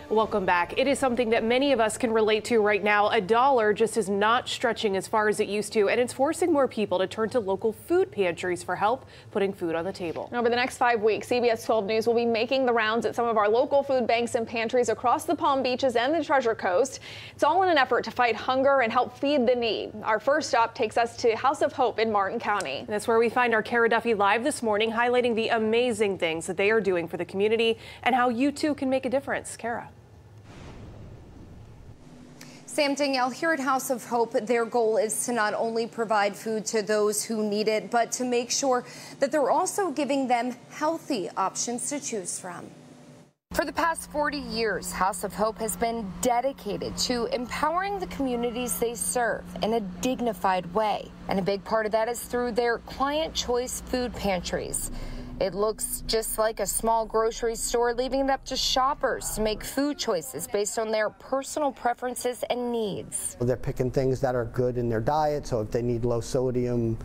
Welcome back. It is something that many of us can relate to right now. A dollar just is not stretching as far as it used to, and it's forcing more people to turn to local food pantries for help putting food on the table. Over the next 5 weeks, CBS 12 News will be making the rounds at some of our local food banks and pantries across the Palm Beaches and the Treasure Coast. It's all in an effort to fight hunger and help feed the need. Our first stop takes us to House of Hope in Martin County. And that's where we find our Kara Duffy live this morning, highlighting the amazing things that they are doing for the community and how you too can make a difference. Kara. Sam, Danielle, here at House of Hope, their goal is to not only provide food to those who need it, but to make sure that they're also giving them healthy options to choose from. For the past 40 years, House of Hope has been dedicated to empowering the communities they serve in a dignified way. And a big part of that is through their client choice food pantries. It looks just like a small grocery store, leaving it up to shoppers to make food choices based on their personal preferences and needs. They're picking things that are good in their diet, so if they need low sodium,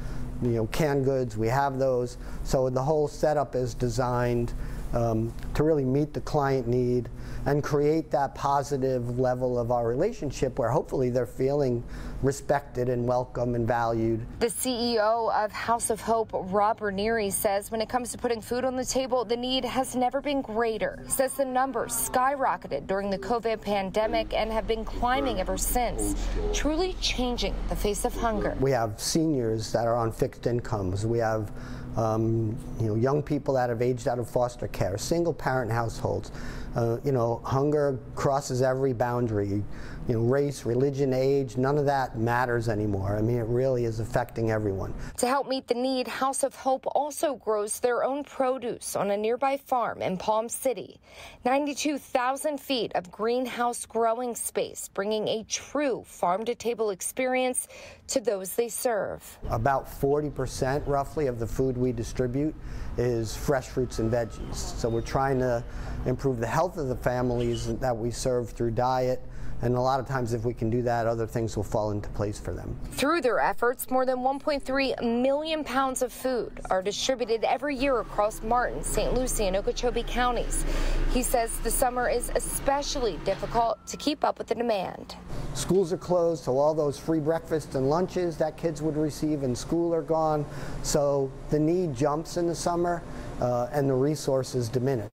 canned goods, we have those. So the whole setup is designed to really meet the client need and create that positive level of our relationship where hopefully they're feeling respected and welcome and valued. The CEO of House of Hope, Robert Ranieri, says when it comes to putting food on the table, the need has never been greater. Says the numbers skyrocketed during the COVID pandemic and have been climbing ever since, truly changing the face of hunger. We have seniors that are on fixed incomes. We have young people that have aged out of foster care, single parent households. Hunger crosses every boundary. Race, religion, age, none of that matters anymore. I mean, it really is affecting everyone. To help meet the need, House of Hope also grows their own produce on a nearby farm in Palm City. 92,000 feet of greenhouse growing space, bringing a true farm-to-table experience to those they serve. About 40% roughly of the food we distribute is fresh fruits and veggies. So we're trying to improve the health of the families that we serve through diet. And a lot of times if we can do that, other things will fall into place for them. Through their efforts, more than 1.3 million pounds of food are distributed every year across Martin, St. Lucie, and Okeechobee counties. He says the summer is especially difficult to keep up with the demand. Schools are closed, so all those free breakfasts and lunches that kids would receive in school are gone. So the need jumps in the summer and the resources diminish.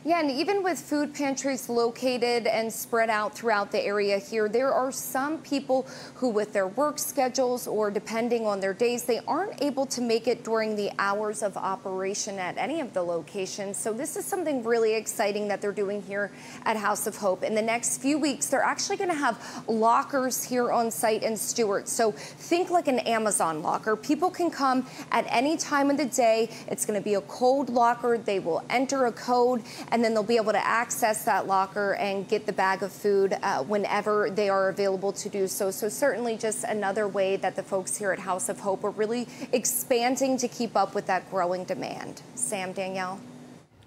Yeah, and even with food pantries located and spread out throughout the area here, there are some people who, with their work schedules or depending on their days, they aren't able to make it during the hours of operation at any of the locations. So this is something really exciting that they're doing here at House of Hope. In the next few weeks, they're actually going to have lockers here on site in Stuart. So think like an Amazon locker. People can come at any time of the day. It's going to be a cold locker. They will enter a code, and then they'll be able to access that locker and get the bag of food whenever they are available to do so. So certainly just another way that the folks here at House of Hope are really expanding to keep up with that growing demand. Sam, Danielle.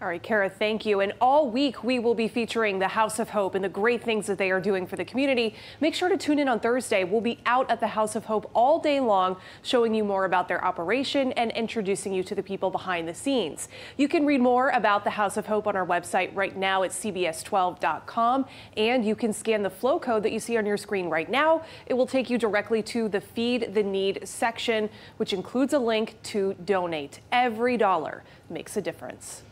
All right, Kara, thank you. And all week we will be featuring the House of Hope and the great things that they are doing for the community. Make sure to tune in on Thursday. We'll be out at the House of Hope all day long, showing you more about their operation and introducing you to the people behind the scenes. You can read more about the House of Hope on our website right now at cbs12.com, and you can scan the flow code that you see on your screen right now. It will take you directly to the Feed the Need section, which includes a link to donate. Every dollar makes a difference.